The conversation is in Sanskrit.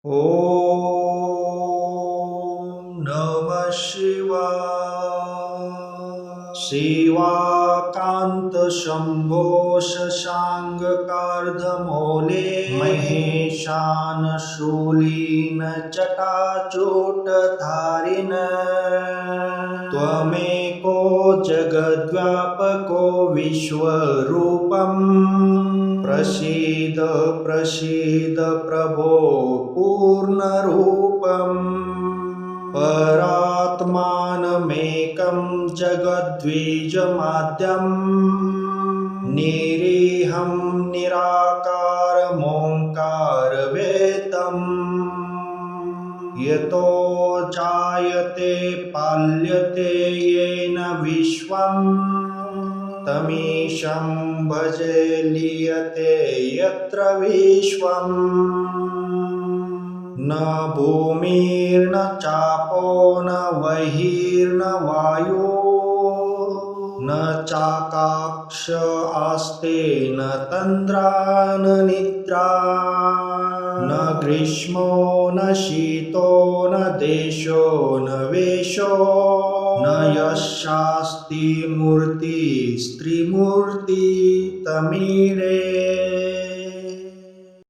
ॐ नमः शिवाय। शिवाकान्त शम्भो शशाङ्कार्धमौले महेशान शूलीन जटाजूटधारिण त्वमेको जगद्व्यापको विश्वरूपम् प्रसीद प्रसीद प्रभो पूर्णरूपम् परात्मानमेकं जगद्बीजमाद्यं निरीहं निराकारमोङ्कारवेदम् यतो जायते पाल्यते येन विश्वम् तमीशं भजे लीयते यत्र विश्वम् न भूमिर्न चापो न बहिर्न वायो न चाकाश आस्ते न तन्द्रा न निद्रा न ग्रीष्मो न शीतो न देशो न वेशो न यशास्ति मूर्ति स्त्रीमूर्ति तमीरे